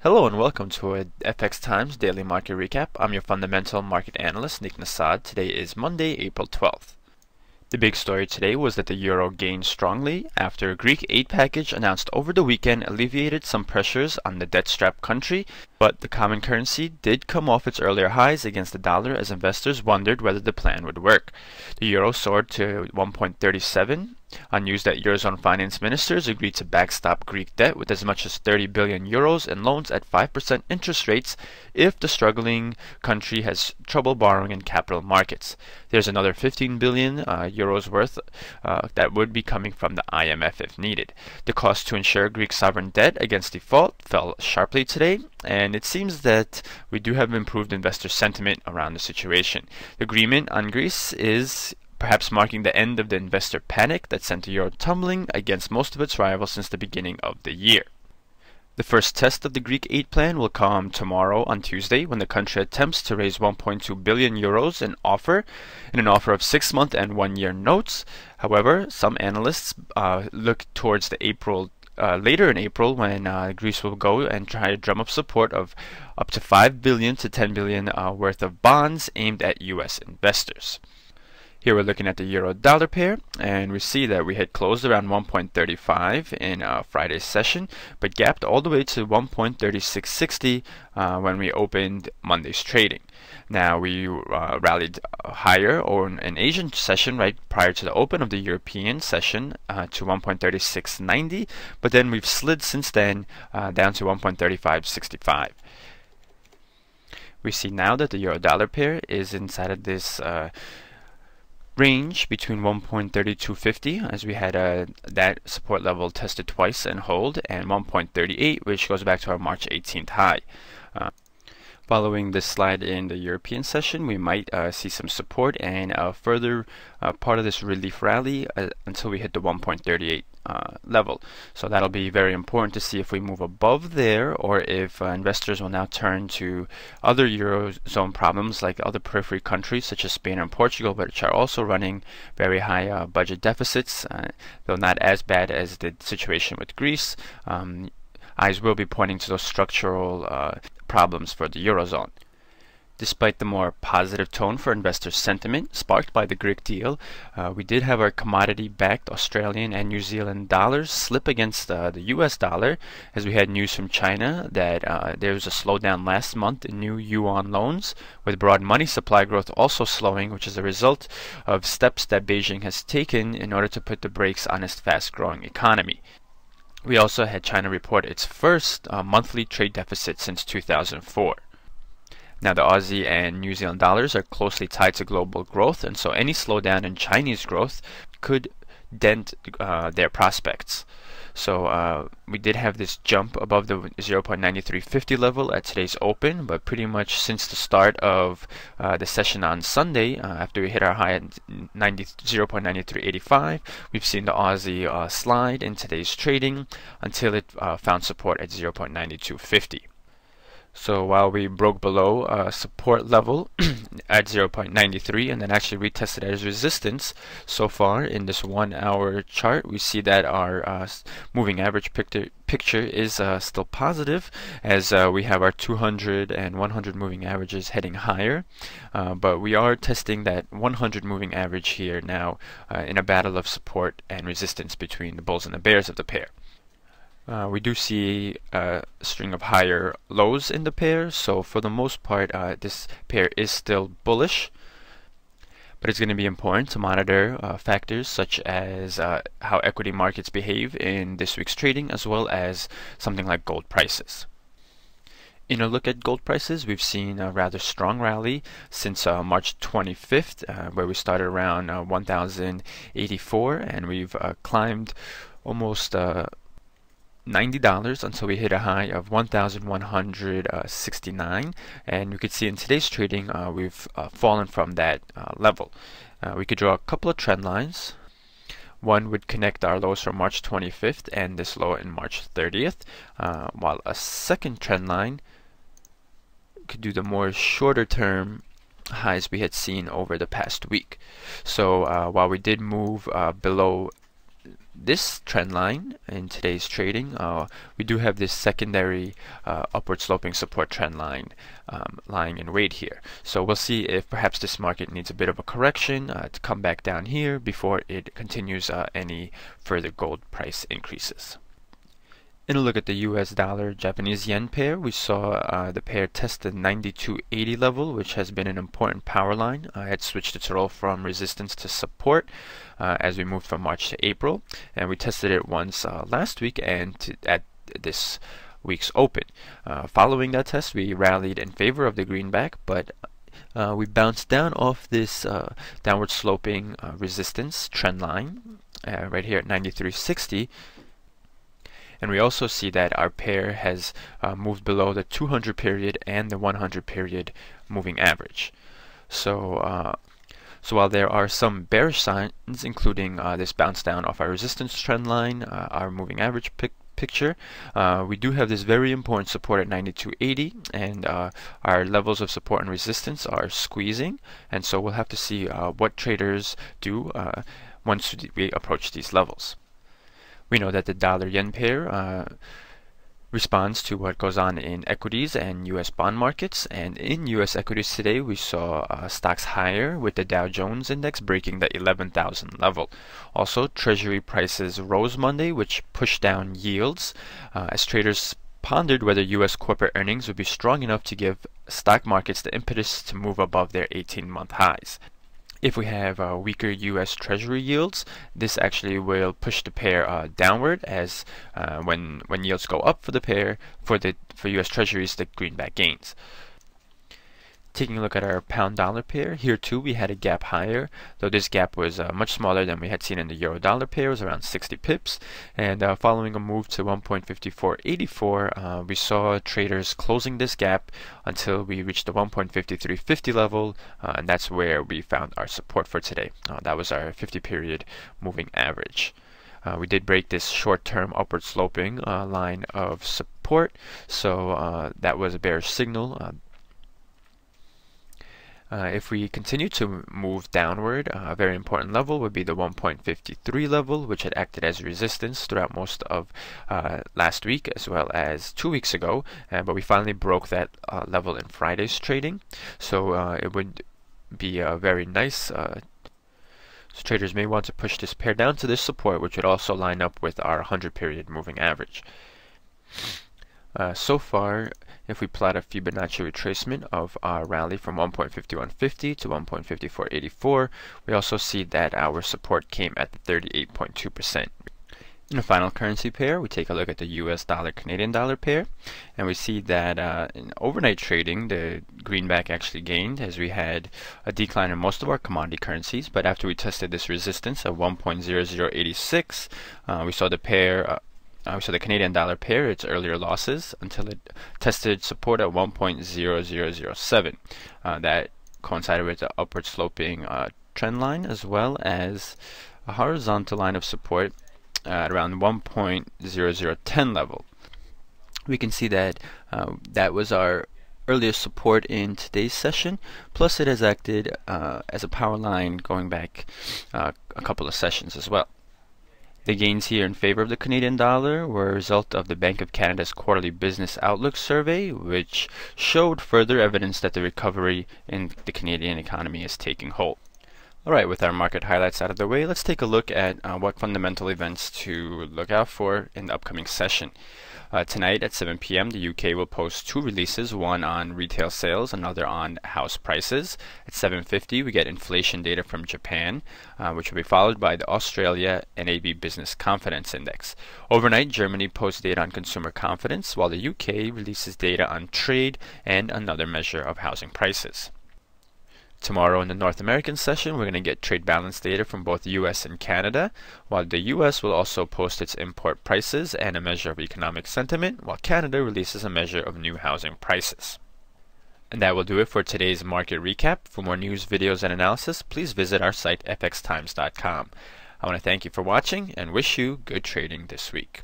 Hello and welcome to a FXTimes daily market recap. I'm your fundamental market analyst, Nick Nassad. Today is Monday, April 12th. The big story today was that the euro gained strongly after a Greek aid package announced over the weekend alleviated some pressures on the debt-strapped country, but the common currency did come off its earlier highs against the dollar as investors wondered whether the plan would work. The euro soared to 1.37 on news that Eurozone finance ministers agreed to backstop Greek debt with as much as 30 billion euros in loans at 5% interest rates if the struggling country has trouble borrowing in capital markets. There's another 15 billion euros worth that would be coming from the IMF if needed. The cost to insure Greek sovereign debt against default fell sharply today, and it seems that we do have improved investor sentiment around the situation. The agreement on Greece is perhaps marking the end of the investor panic that sent the euro tumbling against most of its rivals since the beginning of the year. The first test of the Greek aid plan will come tomorrow on Tuesday when the country attempts to raise 1.2 billion euros in an offer of 6-month and 1-year notes. However, some analysts look towards the later in April when Greece will go and try to drum up support of up to 5 billion to 10 billion worth of bonds aimed at US investors. Here we're looking at the euro-dollar pair, and we see that we had closed around 1.35 in Friday's session, but gapped all the way to 1.3660 when we opened Monday's trading. Now we rallied higher on an Asian session right prior to the open of the European session to 1.3690, but then we've slid since then down to 1.3565. We see now that the euro-dollar pair is inside of this range between 1.3250, as we had that support level tested twice and hold, and 1.38, which goes back to our March 18th high. Following this slide in the European session, we might see some support and a further part of this relief rally until we hit the 1.38 level. So that'll be very important to see if we move above there, or if investors will now turn to other Eurozone problems like other periphery countries such as Spain and Portugal, which are also running very high budget deficits, though not as bad as the situation with Greece. Eyes will be pointing to those structural problems for the Eurozone. Despite the more positive tone for investor sentiment sparked by the Greek deal, we did have our commodity-backed Australian and New Zealand dollars slip against the US dollar, as we had news from China that there was a slowdown last month in new yuan loans, with broad money supply growth also slowing, which is a result of steps that Beijing has taken in order to put the brakes on its fast-growing economy. We also had China report its first monthly trade deficit since 2004. Now, the Aussie and New Zealand dollars are closely tied to global growth, and so any slowdown in Chinese growth could dent their prospects. So we did have this jump above the 0.9350 level at today's open, but pretty much since the start of the session on Sunday, after we hit our high at 0.9385, we've seen the Aussie slide in today's trading until it found support at 0.9250. So while we broke below support level at 0.93 and then actually retested as resistance, so far in this 1-hour chart, we see that our moving average picture is still positive, as we have our 200 and 100 moving averages heading higher, but we are testing that 100 moving average here now in a battle of support and resistance between the bulls and the bears of the pair. We do see a string of higher lows in the pair, so for the most part this pair is still bullish, but it's going to be important to monitor factors such as how equity markets behave in this week's trading, as well as something like gold prices. In a look at gold prices, we've seen a rather strong rally since March 25th, where we started around 1,084, and we've climbed almost $90 until we hit a high of 1,169, and you could see in today's trading we've fallen from that level. We could draw a couple of trend lines. One would connect our lows from March 25th and this low in March 30th, while a second trend line could do the more shorter term highs we had seen over the past week. So while we did move below this trend line in today's trading, we do have this secondary upward sloping support trend line lying in wait here. So we'll see if perhaps this market needs a bit of a correction to come back down here before it continues any further gold price increases. In a look at the US dollar Japanese yen pair, we saw the pair test the 92.80 level, which has been an important power line. It had switched its role from resistance to support as we moved from March to April, and we tested it once last week and at this week's open. Following that test, we rallied in favor of the greenback, but we bounced down off this downward sloping resistance trend line right here at 93.60. And we also see that our pair has moved below the 200 period and the 100 period moving average. So while there are some bearish signs, including this bounce down off our resistance trend line, our moving average picture, we do have this very important support at 92.80, and our levels of support and resistance are squeezing, and so we'll have to see what traders do once we approach these levels. We know that the dollar-yen pair responds to what goes on in equities and U.S. bond markets. And in U.S. equities today, we saw stocks higher, with the Dow Jones index breaking the 11,000 level. Also, Treasury prices rose Monday, which pushed down yields as traders pondered whether U.S. corporate earnings would be strong enough to give stock markets the impetus to move above their 18-month highs. If we have weaker U.S. Treasury yields, this actually will push the pair downward, as when yields go up for the pair, for U.S. Treasuries, the greenback gains. Taking a look at our pound-dollar pair, here too we had a gap higher, though this gap was much smaller than we had seen in the euro-dollar pair. It was around 60 pips, and following a move to 1.5484, we saw traders closing this gap until we reached the 1.5350 level, and that's where we found our support for today. That was our 50-period moving average. We did break this short-term upward sloping line of support, so that was a bearish signal. If we continue to move downward, a very important level would be the 1.53 level, which had acted as resistance throughout most of last week as well as 2 weeks ago, but we finally broke that level in Friday's trading. So it would be very nice. So traders may want to push this pair down to this support, which would also line up with our 100-period moving average. So far, if we plot a Fibonacci retracement of our rally from 1.5150 to 1.5484, we also see that our support came at the 38.2%. In the final currency pair, we take a look at the US dollar Canadian dollar pair, and we see that in overnight trading, the greenback actually gained, as we had a decline in most of our commodity currencies. But after we tested this resistance of 1.0086, we saw the pair. We saw the Canadian dollar pair its earlier losses until it tested support at 1.0007. That coincided with the upward sloping trend line, as well as a horizontal line of support at around 1.0010 level. We can see that that was our earliest support in today's session, plus it has acted as a power line going back a couple of sessions as well. The gains here in favor of the Canadian dollar were a result of the Bank of Canada's quarterly business outlook survey, which showed further evidence that the recovery in the Canadian economy is taking hold. Alright, with our market highlights out of the way, let's take a look at what fundamental events to look out for in the upcoming session. Tonight at 7 p.m. the UK will post two releases, one on retail sales, another on house prices. At 7:50 we get inflation data from Japan, which will be followed by the Australia NAB Business Confidence Index. Overnight, Germany posts data on consumer confidence, while the UK releases data on trade and another measure of housing prices. Tomorrow in the North American session, we're going to get trade balance data from both the US and Canada, while the US will also post its import prices and a measure of economic sentiment, while Canada releases a measure of new housing prices. And that will do it for today's market recap. For more news, videos, and analysis, please visit our site fxtimes.com. I want to thank you for watching and wish you good trading this week.